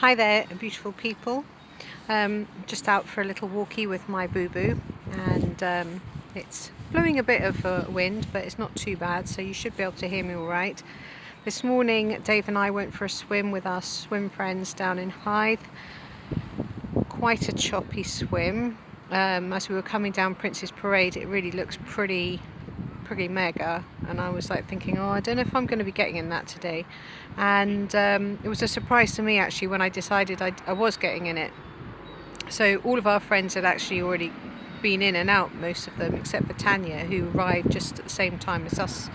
Hi there, beautiful people. Just out for a little walkie with my boo-boo, and it's blowing a bit of wind, but it's not too bad, so you should be able to hear me all right. This morning, Dave and I went for a swim with our swim friends down in Hythe. Quite a choppy swim. As we were coming down Prince's Parade, it really looks pretty mega, and I was like thinking, I don't know if I'm going to be getting in that today. And it was a surprise to me actually when I decided I was getting in it. So all of our friends had actually already been in and out, most of them except for Tanya, who arrived just at the same time as us.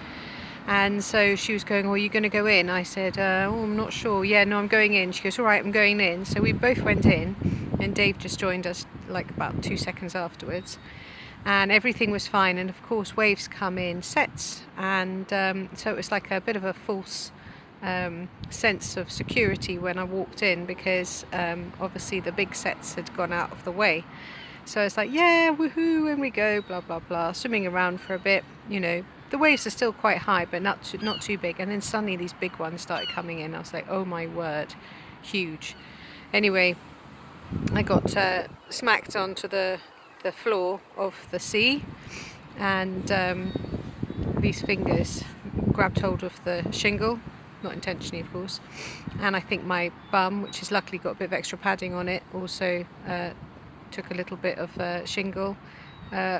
And so she was going, are you going to go in? I said, I'm not sure. Yeah, no, I'm going in. She goes, all right, I'm going in. So we both went in, and Dave just joined us like about 2 seconds afterwards. And everything was fine, and of course waves come in sets, and so it was like a bit of a false sense of security when I walked in, because obviously the big sets had gone out of the way. So it's like, yeah, woohoo, and we go, blah blah blah, swimming around for a bit. The waves are still quite high, but not too big. And then suddenly these big ones started coming in. I was like, oh my word, huge. Anyway, I got smacked onto the floor of the sea, and these fingers grabbed hold of the shingle, not intentionally of course, and I think my bum, which has luckily got a bit of extra padding on it, also took a little bit of shingle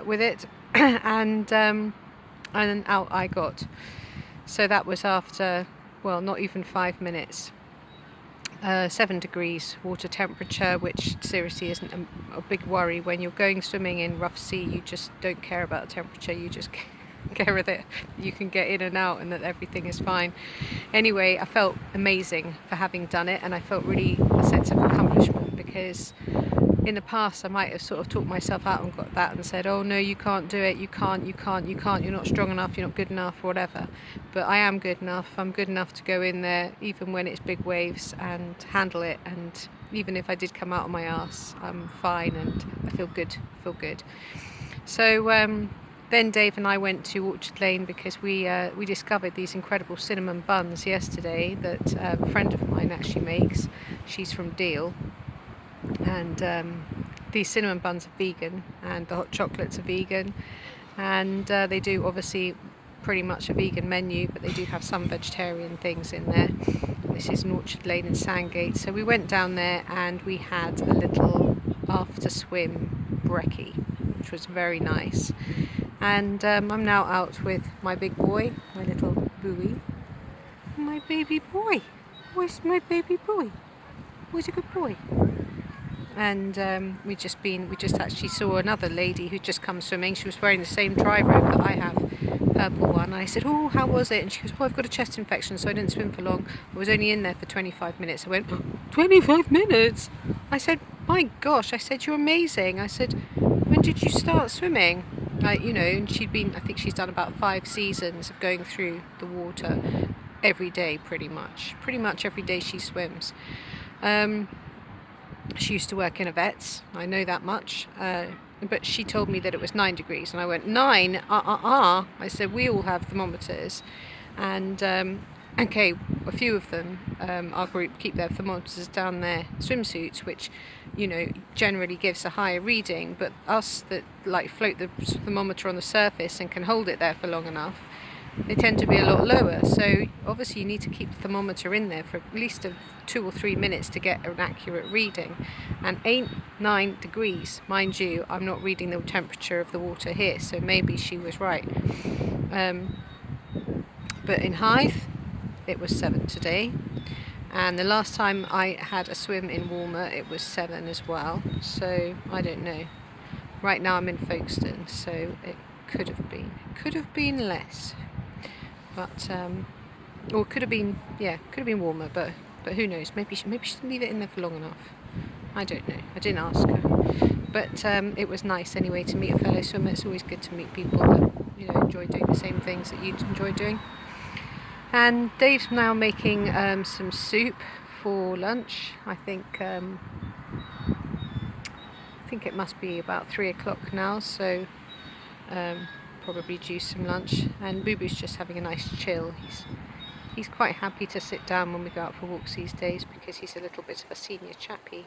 with it, and out I got. So that was after, well, not even 5 minutes. 7 degrees water temperature, which seriously isn't a big worry when you're going swimming in rough sea. You just don't care about the temperature, you just care that you can get in and out and that everything is fine. Anyway, I felt amazing for having done it, and I felt really a sense of accomplishment, because in the past I might have sort of talked myself out and got that and said, oh no, you can't do it, you can't, you're not strong enough, you're not good enough, or whatever. But I am good enough. I'm good enough to go in there even when it's big waves and handle it, and even if I did come out on my arse, I'm fine and I feel good. So then Dave and I went to Orchard Lane, because we discovered these incredible cinnamon buns yesterday that a friend of mine actually makes. She's from Deal. And these cinnamon buns are vegan, and the hot chocolates are vegan, and they do obviously pretty much a vegan menu, but they do have some vegetarian things in there. This is in Orchard Lane in Sandgate. So we went down there and we had a little after swim brekkie, which was very nice. And I'm now out with my big boy, my little Bowie, my baby boy. Where's my baby boy? Where's a good boy? And we just actually saw another lady who'd just come swimming. She was wearing the same dry robe that I have, purple one. I said, oh, how was it? And she goes, I've got a chest infection, so I didn't swim for long. I was only in there for 25 minutes. I went, 25 minutes? I said, my gosh. I said, you're amazing. I said, when did you start swimming? And I think she's done about 5 seasons of going through the water every day, pretty much every day she swims. She used to work in a vet's, I know that much, but she told me that it was 9 degrees, and I went, 9? I said, we all have thermometers, and okay, a few of them, our group, keep their thermometers down their swimsuits, which generally gives a higher reading, but us that like float the thermometer on the surface and can hold it there for long enough, they tend to be a lot lower. So obviously you need to keep the thermometer in there for at least 2 or 3 minutes to get an accurate reading. And 9 degrees, mind you, I'm not reading the temperature of the water here, so maybe she was right. But in Hythe, it was 7 today. And the last time I had a swim in warmer, it was 7 as well. So I don't know. Right now I'm in Folkestone, so it could have been less. But or could have been warmer, but who knows? Maybe she didn't leave it in there for long enough. I don't know. I didn't ask her. But it was nice anyway to meet a fellow swimmer. It's always good to meet people that enjoy doing the same things that you enjoy doing. And Dave's now making some soup for lunch. I think it must be about 3 o'clock now. So. Probably juice some lunch, and Boo Boo's just having a nice chill. He's quite happy to sit down when we go out for walks these days, because because he's a little bit of a senior chappy.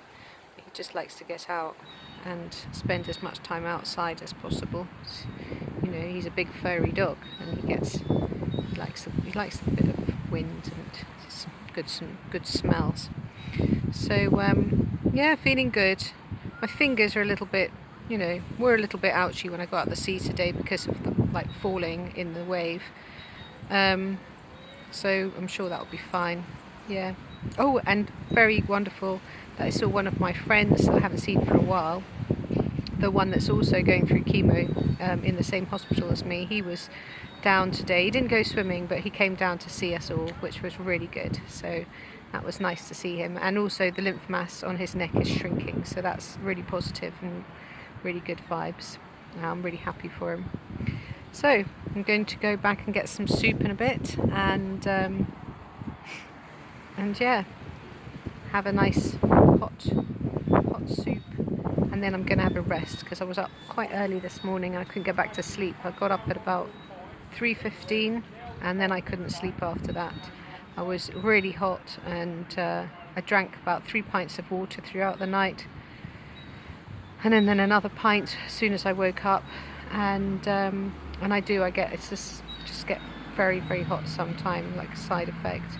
He just likes to get out and spend as much time outside as possible. You know, he's a big furry dog, and he likes a bit of wind and some good smells. So yeah, feeling good. My fingers are a little bit, you know, were a little bit ouchy when I got out of the sea today because of the falling in the wave. So I'm sure that'll be fine. Yeah. Oh, and very wonderful that I saw one of my friends that I haven't seen for a while, the one that's also going through chemo in the same hospital as me. He was down today. He didn't go swimming, but he came down to see us all, which was really good. So that was nice to see him. And also the lymph mass on his neck is shrinking, so that's really positive and really good vibes. I'm really happy for him. So I'm going to go back and get some soup in a bit, and yeah, have a nice hot soup, and then I'm going to have a rest because I was up quite early this morning and I couldn't get back to sleep. I got up at about 3:15 and then I couldn't sleep after that. I was really hot, and I drank about 3 pints of water throughout the night, and then another pint as soon as I woke up, and I get very, very hot sometime, like a side effect.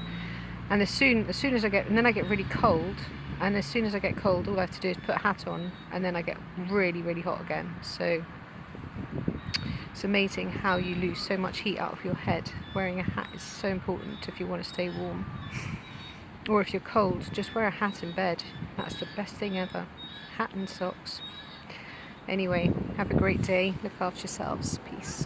And as soon as I get, and then I get really cold, and as soon as I get cold, all I have to do is put a hat on, and then I get really, really hot again. So it's amazing how you lose so much heat out of your head. Wearing a hat is so important if you want to stay warm. Or if you're cold, just wear a hat in bed. That's the best thing ever. Hat and socks. Anyway, have a great day. Look after yourselves. Peace.